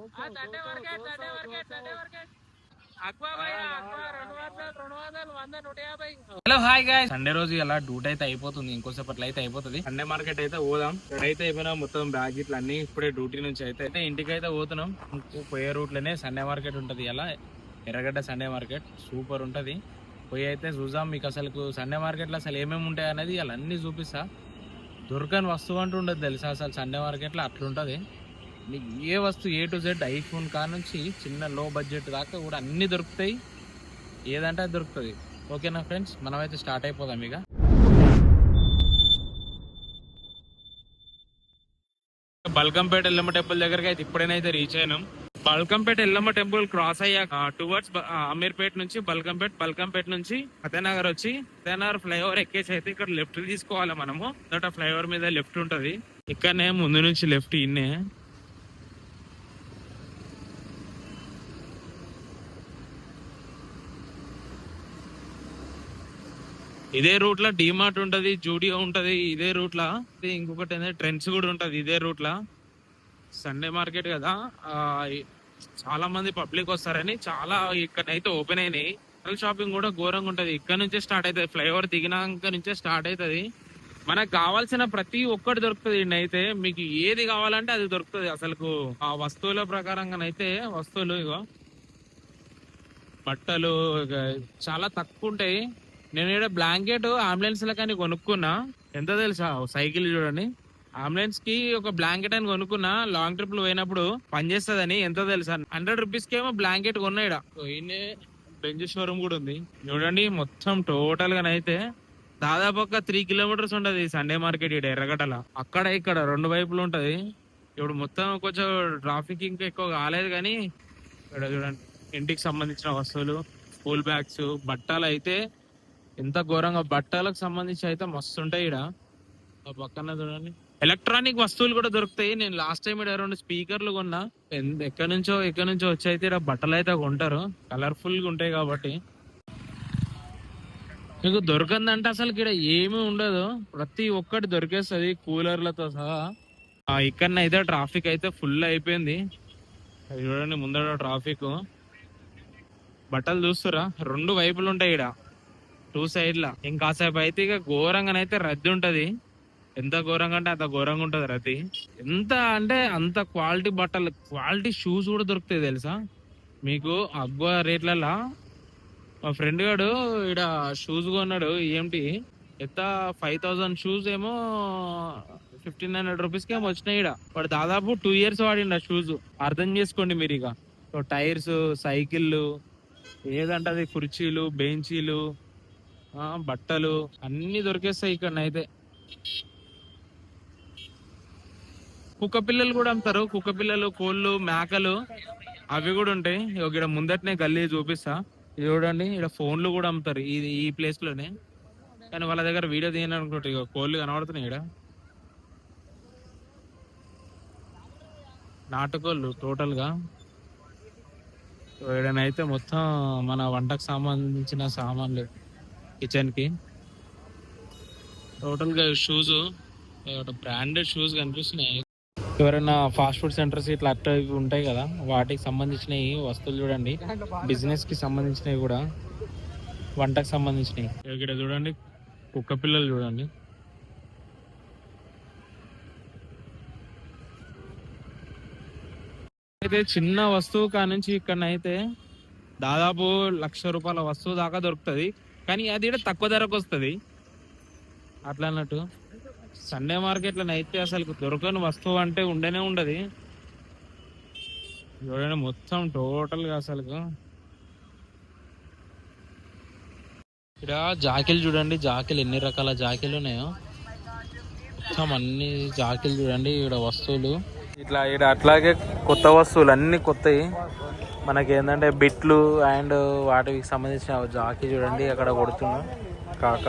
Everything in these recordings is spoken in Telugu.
హలో హాయ్ గాయ్స్, సండే రోజు ఇలా డ్యూటీ అయితే అయిపోతుంది, ఇంకోసేపట్లో అయితే అయిపోతుంది. సండే మార్కెట్ అయితే పోదాం. అయితే అయిపోయినా మొత్తం బ్యాగ్ ఇట్లా అన్ని ఇప్పుడే డ్యూటీ నుంచి అయితే ఇంటికి అయితే పోతున్నాం. పోయే రూట్ లోనే సండే మార్కెట్ ఉంటది. ఇలా ఎర్రగడ్డ సండే మార్కెట్ సూపర్ ఉంటది. పోయి అయితే చూద్దాం. మీకు అసలు సండే మార్కెట్ లో అసలు ఏమేమి ఉంటాయి అనేది అలా అన్ని చూపిస్తా. దొరకని వస్తువు అంటూ ఉండదు తెలుసా అసలు సండే మార్కెట్ లో అట్లుంటది. మీకు ఏ వస్తువు A to Z, ఐఫోన్ కాడ నుంచి చిన్న లో బడ్జెట్ దాకా కూడా అన్ని దొరుకుతాయి. ఏదంటే అది దొరుకుతుంది. ఓకేనా ఫ్రెండ్స్, మనమైతే స్టార్ట్ అయిపోదాం. ఇక బల్కంపేట ఎల్లమ్మ టెంపుల్ దగ్గరకి అయితే ఇప్పుడైతే రీచ్ అయినాం. బల్కంపేట ఎల్లమ్మ టెంపుల్ క్రాస్ అయ్యాక టువర్డ్స్ అమీర్పేట నుంచి బల్కంపేట నుంచి ఫతేనగర్ వచ్చి ఫతేనగర్ ఫ్లైఓవర్ ఎక్కేసి అయితే ఇక్కడ లెఫ్ట్ తీసుకోవాలి మనము. ఫ్లైఓవర్ మీద లెఫ్ట్ ఉంటది. ఇక్కడనే ముందు నుంచి లెఫ్ట్ ఇన్నే. ఇదే రూట్ లో డిమార్ట్ ఉంటది, జూడియో ఉంటది. ఇదే రూట్ లా ఇంకొకటి ట్రెండ్స్ కూడా ఉంటది. ఇదే రూట్ లా సండే మార్కెట్ కదా, చాలా మంది పబ్లిక్ వస్తారని చాలా ఇక్కడైతే ఓపెన్ అయినాయి. షాపింగ్ కూడా ఘోరంగా ఉంటది. ఇక్కడ నుంచే స్టార్ట్ అవుతుంది. ఫ్లైఓవర్ దిగినాక నుంచే స్టార్ట్ అవుతుంది. మనకు కావాల్సిన ప్రతి ఒక్కటి దొరుకుతుంది. అయితే మీకు ఏది కావాలంటే అది దొరుకుతుంది. అసలు ఆ వస్తువుల ప్రకారంగానైతే వస్తువులు ఇగో బట్టలు చాలా తక్కువ ఉంటాయి. నేను ఇక్కడ బ్లాంకెట్ అంబులెన్స్ కానీ కొనుక్కున్నా. ఎంత తెలుసా? సైకిల్ చూడండి, అంబులెన్స్ కి ఒక బ్లాంకెట్ అని కొనుక్కున్నా. లాంగ్ ట్రిప్ లో పోయినప్పుడు పనిచేస్తుందని. ఎంత తెలుసా? 100 రూపీస్ కి ఏమో బ్లాంకెట్ కొన్నాయిడ. బెంజ్ షోరూమ్ కూడా ఉంది చూడండి. మొత్తం టోటల్ గానైతే దాదాపు ఒక 3 కిలోమీటర్స్ ఉంటది సండే మార్కెట్. ఇక్కడ ఎర్రగడ్డల అక్కడ ఇక్కడ 2 వైపులు ఉంటది. ఇప్పుడు మొత్తం కొంచెం ట్రాఫిక్ ఇంకా ఎక్కువ కాలేదు, కానీ ఇక్కడ చూడండి ఇంటికి సంబంధించిన వస్తువులు, స్కూల్ బ్యాగ్స్, బట్టలు అయితే ఎంత ఘోరంగా. బట్టలకు సంబంధించి అయితే మస్తు ఉంటాయి. ఇక్కడ పక్కన చూడండి ఎలక్ట్రానిక్ వస్తువులు కూడా దొరుకుతాయి. నేను లాస్ట్ టైం ఇక్కడ 2 స్పీకర్లు కొన్నా. ఎక్కడి నుంచో వచ్చి అయితే ఇక్కడ బట్టలు అయితే కొంటారు. కలర్ఫుల్ గా ఉంటాయి కాబట్టి. మీకు దొరకందంటే అసలు ఇక్కడ ఏమీ ఉండదు. ప్రతి ఒక్కటి దొరికేస్తుంది కూలర్లతో సహా. ఇక్కడనైతే ట్రాఫిక్ అయితే ఫుల్ అయిపోయింది. చూడండి ముందర ట్రాఫిక్. బట్టలు చూస్తురా, 2 వైపులు ఉంటాయి ఇక్కడ, 2 సైడ్ల. ఇంకాసేపు అయితే ఇక ఘోరంగానైతే రద్దీ ఉంటది. ఎంత ఘోరంగా అంటే అంత ఘోరంగా ఉంటది రద్దీ. ఎంత అంటే అంత క్వాలిటీ బట్టలు, క్వాలిటీ షూస్ కూడా దొరుకుతాయి తెలుసా మీకు. అగ్వ రేట్లలో మా ఫ్రెండ్ గాడు ఇక్కడ షూస్ కొన్నాడు. ఏంటి ఎంత 5000 షూస్ ఏమో 1500 రూపీస్కి ఏమో వచ్చినాయి. ఇక్కడ వాడు దాదాపు 2 years వాడిండు ఆ షూస్. అర్థం చేసుకోండి మీరు. ఇక టైర్స్, సైకిళ్ళు, ఏదంటే అది కుర్చీలు, బెంచీలు, బట్టలు అన్ని దొరికేస్తాయి ఇక్కడనైతే. కుక్క పిల్లలు కూడా అమ్ముతారు. కుక్క పిల్లలు, కోళ్ళు, మేకలు అవి కూడా ఉంటాయి. ఇక్కడ ముందటనే గల్లీ చూపిస్తా. ఇది చూడండి, ఇక్కడ ఫోన్లు కూడా అమ్ముతారు ఈ ప్లేస్ లోనే. కానీ వాళ్ళ దగ్గర వీడియో తీయని అనుకుంటే ఇక కోళ్ళు కనబడుతున్నాయి. ఇక్కడ నాటుకోళ్ళు టోటల్ గా. ఇక్కడనైతే మొత్తం మన వంటకు సంబంధించిన సామాన్లు, కిచెన్ కి. టోటల్ గా షూస్, బ్రాండెడ్ షూస్ కనిపిస్తున్నాయి. ఎవరైనా ఫాస్ట్ ఫుడ్ సెంటర్స్ ఇట్లా అట్లా ఇవి ఉంటాయి కదా, వాటికి సంబంధించినవి వస్తువులు చూడండి. బిజినెస్ కి సంబంధించినవి కూడా, వంటకు సంబంధించినవి. ఇక్కడ చూడండి కుక్క పిల్లలు చూడండి. అయితే చిన్న వస్తువు కానుంచి ఇక్కడనైతే దాదాపు 1,00,000 రూపాయల వస్తువు దాకా దొరుకుతుంది. కానీ అది కూడా తక్కువ ధరకు వస్తుంది. అట్లా అన్నట్టు సండే మార్కెట్లో అయితే అసలు దొరకని వస్తువు అంటే ఉండనే ఉండదు. చూడండి మొత్తం టోటల్ గా అసలు. ఇక్కడ జాకీలు చూడండి, జాకీలు ఎన్ని రకాల జాకీలు ఉన్నాయో. మొత్తం అన్ని జాకీలు చూడండి. ఇక్కడ వస్తువులు ఇట్లా ఇక్కడ అట్లాగే కొత్త వస్తువులు అన్ని కొత్తవి. మనకి ఏంటంటే బిట్లు అండ్ వాటికి సంబంధించిన జాకీ చూడండి అక్కడ కొడుతున్నా కాక.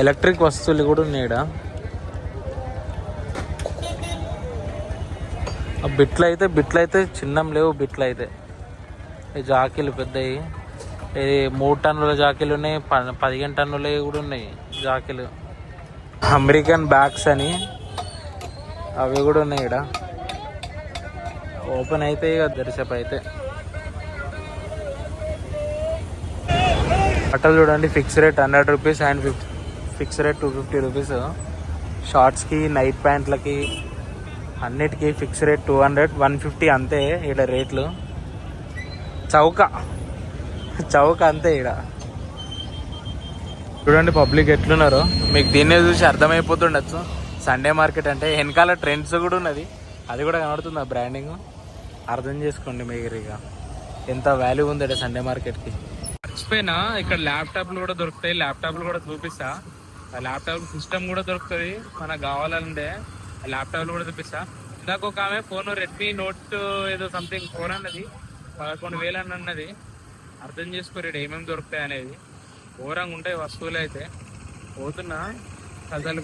ఎలక్ట్రిక్ వస్తువులు కూడా ఉన్నాయి ఇక్కడ. బిట్లు అయితే చిన్నం లేవు. బిట్లు అయితే ఈ జాకీలు పెద్దవి. ఇది 3 టన్నుల జాకీలు ఉన్నాయి, 15 టన్నులవి కూడా ఉన్నాయి జాకీలు. అమెరికన్ బ్యాగ్స్ అని అవి కూడా ఉన్నాయి ఇక్కడ. ఓపెన్ అయితే ఇక దర్శప్ అయితే. బట్టలు చూడండి, fix rate 100 rupees and fix rate 250 rupees. షార్ట్స్కి, నైట్ ప్యాంట్లకి అన్నిటికీ ఫిక్స్ రేట్ 200, 150 అంతే ఇక్కడ రేట్లు. చౌక అంతే ఇక్కడ. చూడండి పబ్లిక్ ఎట్లున్నారో, మీకు దీన్నే చూసి అర్థమైపోతుండొచ్చు సండే మార్కెట్ అంటే. వెనకాల ట్రెండ్స్ కూడా ఉన్నది, అది కూడా కనబడుతుంది ఆ బ్రాండింగ్. అర్థం చేసుకోండి మీరు ఇక ఎంత వాల్యూ ఉంది సండే మార్కెట్కి. మర్చిపోయినా, ఇక్కడ ల్యాప్టాప్లు కూడా దొరుకుతాయి. ల్యాప్టాప్లు కూడా చూపిస్తా. ఆ ల్యాప్టాప్ సిస్టమ్ కూడా దొరుకుతుంది మనకు కావాలంటే. ఆ ల్యాప్టాప్లు కూడా చూపిస్తా. ఇందాక ఒక ఆమె ఫోన్ రెడ్మీ నోట్ ఏదో సంథింగ్ ఫోన్ అన్నది 11,000 అని అన్నది. అర్థం చేసుకోరు ఏమేమి దొరుకుతాయి అనేది. ఘోరంగా ఉంటాయి వస్తువులు అయితే. పోతున్నా అసలు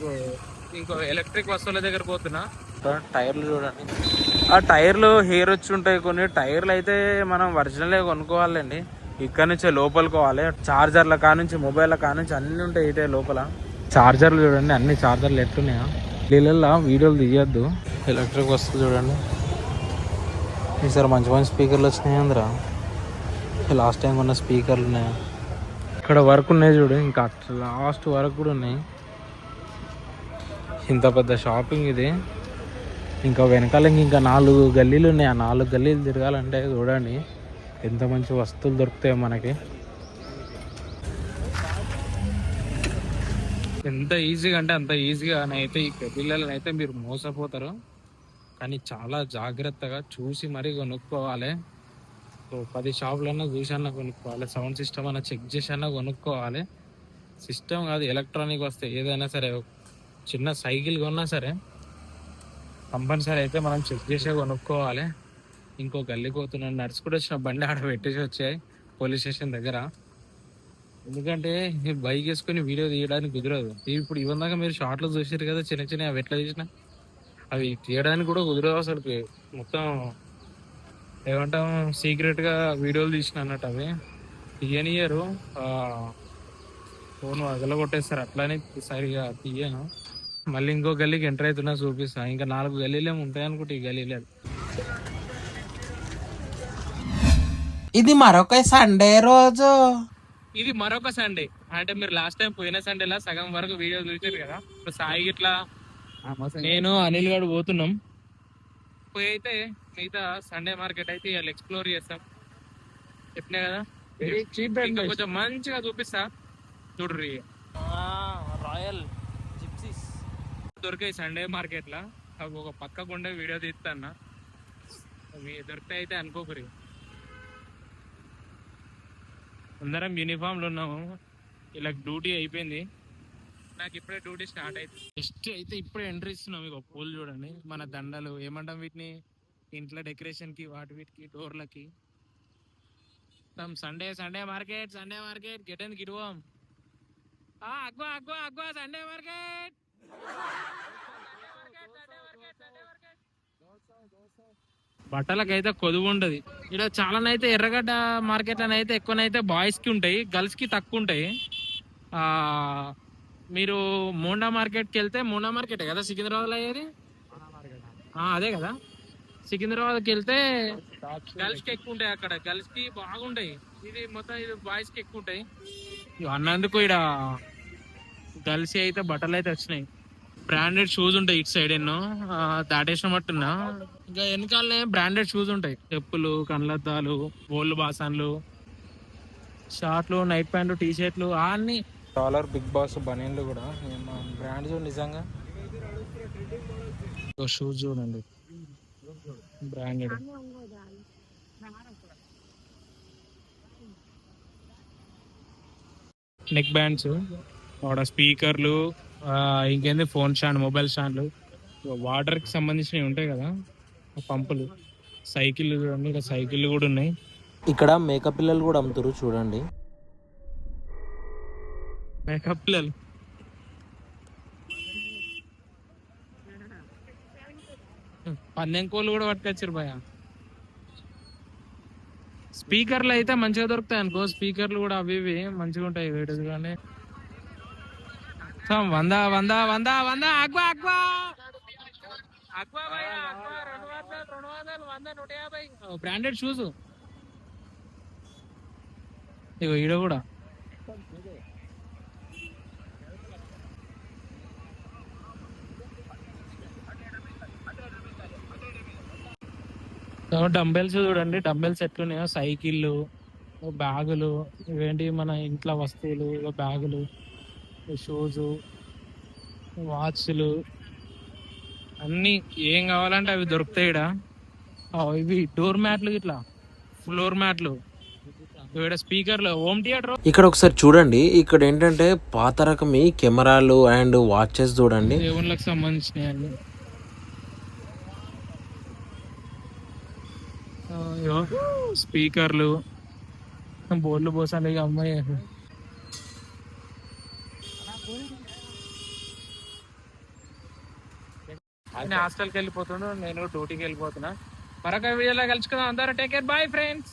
ఇంకో ఎలక్ట్రిక్ వస్తువుల దగ్గర పోతున్నా. టైర్లు చూడండి, ఆ టైర్లు హెయిర్ వచ్చి ఉంటాయి కొన్ని. టైర్లు అయితే మనం ఒరిజినలే కొనుక్కోవాలండి. ఇక్కడ నుంచే లోపలికి పోవాలి. చార్జర్ల కానుంచి, మొబైల్ కానుంచి అన్నీ ఉంటాయి ఇటే లోపల. చార్జర్లు చూడండి, అన్ని చార్జర్లు ఎట్లున్నాయా. వీళ్ళల్లో వీడియోలు తీయద్దు. ఎలక్ట్రిక్ వస్తువులు చూడండి. ఈసారి మంచి మంచి స్పీకర్లు వచ్చినాయి అందరా. లాస్ట్ టైం ఉన్న స్పీకర్లు ఉన్నాయి. ఇక్కడ వర్క్ ఉన్నాయి చూడు, ఇంకా లాస్ట్ వరకు కూడా ఉన్నాయి. ఇంత పెద్ద షాపింగ్ ఇది. ఇంకా వెనకాల ఇంకా 4 గల్లీలు ఉన్నాయి. ఆ 4 గల్లీలు తిరగాలంటే చూడండి ఎంత మంచి వస్తువులు దొరుకుతాయో మనకి. ఎంత ఈజీగా అంటే అంత ఈజీగా అయితే ఈ పిల్లలని అయితే మీరు మోసపోతారు. కానీ చాలా జాగ్రత్తగా చూసి మరీ కొనుక్కోవాలి. 10 షాపులన్నా చూసి అన్నా కొనుక్కోవాలి. సౌండ్ సిస్టమ్ అన్నా చెక్ చేసి అన్నా కొనుక్కోవాలి. సిస్టమ్ కాదు, ఎలక్ట్రానిక్ వస్తాయి ఏదైనా సరే. చిన్న సైకిల్ కొన్నా సరే కంపల్సరీ అయితే మనం చెక్ చేసే కొనుక్కోవాలి. ఇంకో గల్లీకి పోతున్నాను, నడుచుకుంటూ వచ్చిన బండి ఆడ పెట్టేసి వచ్చాయి పోలీస్ స్టేషన్ దగ్గర. ఎందుకంటే బైక్ వేసుకుని వీడియో తీయడానికి కుదరదు. ఇప్పుడు ఇవన్నాక మీరు షార్ట్లో చూసారు కదా, చిన్న చిన్న అవి ఎట్లా తీసిన అవి తీయడానికి కూడా కుదరదు అసలు. మొత్తం ఏమంటాం సీక్రెట్గా వీడియోలు తీసిన అన్నట్టు. అవి తీయనియరు, ఫోన్ వదలగొట్టేస్తారు. అట్లానే సరిగా తీయను. మళ్ళీ ఇంకో గల్లీకి ఎంటర్ అవుతున్నా చూపిస్తా. ఇంకా 4 గల్లీలేమో ఉంటాయి అనుకుంటే ఈ గల్లీలే. ఇది మరొక సండే రోజు. ఇది మరొక సండే అంటే మీరు లాస్ట్ టైం పోయిన సండేలా సగం వరకు వీడియో చూసారు కదా. ఇప్పుడు సాయి ఇట్లా నేను అనిల్ గారు పోతున్నాం. పోయి అయితే మిగతా సండే మార్కెట్ అయితే ఇవాళ ఎక్స్ప్లోర్ చేస్తాం. చెప్పినా కదా కొంచెం మంచిగా చూపిస్తా చూడ్రి. రాయల్ జిప్సీస్ దొరికాయి సండే మార్కెట్ లా. అవి ఒక పక్కకు ఉండే వీడియో తీస్తాను. అవి దొరికితే అయితే అనుకోకరి. అందరం యూనిఫామ్లు ఉన్నాము. ఇలా డ్యూటీ అయిపోయింది. నాకు ఇప్పుడే డ్యూటీ స్టార్ట్ అయితే జస్ట్ అయితే ఇప్పుడే ఎంట్రీ ఇస్తున్నాం. ఇక పూలు చూడండి, మన దండలు ఏమంటాం వీటిని, ఇంట్లో డెకరేషన్ కి వీటికి డోర్లకి. Sunday market get and get home. అగ్వా సండే మార్కెట్. బట్టలకైతే కొదువు ఉండదు. ఇక్కడ చాలానైతే ఎర్రగడ్డ మార్కెట్లనైతే ఎక్కువనైతే బాయ్స్ కి ఉంటాయి, గర్ల్స్ కి తక్కువ ఉంటాయి. మీరు మోండా మార్కెట్కి వెళ్తే, మోండా మార్కెట్ కదా సికింద్రాబాద్లో అయ్యేది, అదే కదా. సికింద్రాబాద్కి వెళ్తే గర్ల్స్ కి ఎక్కువ ఉంటాయి. అక్కడ గర్ల్స్ కి బాగుంటాయి. ఇది మొత్తం ఇది బాయ్స్ కి ఎక్కువ ఉంటాయి. అన్నందుకు ఇక్కడ గర్ల్స్ అయితే బట్టలు అయితే వచ్చినాయి. బ్రాండెడ్ షూస్ ఉంటాయి ఇటు సైడ్ ఎన్నో దాటేసిన మట్టున్నా. ఇంకా వెనకాలనే బ్రాండెడ్ షూస్ ఉంటాయి. చెప్పులు, కళ్ళద్దాలు, గోల్డ్ బాసన్లు, షార్ట్లు, నైట్ ప్యాంట్లు, టీ షర్ట్లు అన్ని. బిగ్ బాస్ బనీన్లు కూడా బ్రాండ్ చూడండి నిజంగా. షూస్ చూడండి బ్రాండెడ్. నెక్ బ్యాండ్స్, స్పీకర్లు, ఇంకేంది ఫోన్ స్టాండ్, మొబైల్ స్టాండ్లు, వాటర్కి సంబంధించినవి ఉంటాయి కదా పంపులు, సైకిళ్ళు చూడండి. ఇక్కడ సైకిళ్ళు కూడా ఉన్నాయి. ఇక్కడ మేకప్ పిల్లలు కూడా అమ్ముతారు చూడండి. మేకప్ పిల్లలు పందెం కోళ్ళు కూడా పట్టుకొచ్చారు భయ. స్పీకర్లు అయితే మంచిగా దొరుకుతాయి అనుకో. స్పీకర్లు కూడా అవి ఇవి మంచిగా ఉంటాయి. వేటది కానీ 100 100 100 100 అగ్వా బ్రాండెడ్ షూస్ ఇగో ఈడ కూడా డంబెల్స్ చూడండి, డంబెల్స్ ఎట్లున్నాయో, సైకిళ్ళు, బ్యాగులు, ఇవేంటి మన ఇంట్లో వస్తువులు, బ్యాగులు, షూస్, వాచ్లు, అన్ని ఏం కావాలంటే అవి దొరుకుతాయి ఈడ. ఇవి డోర్ మ్యాట్లు, ఇట్లా ఫ్లోర్ మ్యాట్లు, ఇక్కడ స్పీకర్లు, హోమ్ థియేటర్. ఇక్కడ ఒకసారి చూడండి, ఇక్కడ ఏంటంటే పాత రకం ఈ కెమెరాలు అండ్ వాచెస్ చూడండి. దేవుళ్ళకి సంబంధించినవి అన్ని. స్పీకర్లు, బోర్డులు పోసాలి అమ్మాయి. నేను హాస్టల్కి వెళ్ళిపోతున్నాను, నేను డ్యూటీకి వెళ్ళిపోతున్నా. మరొక వీడియోలో కలుసుకుందాం అందరూ. Take care, bye friends.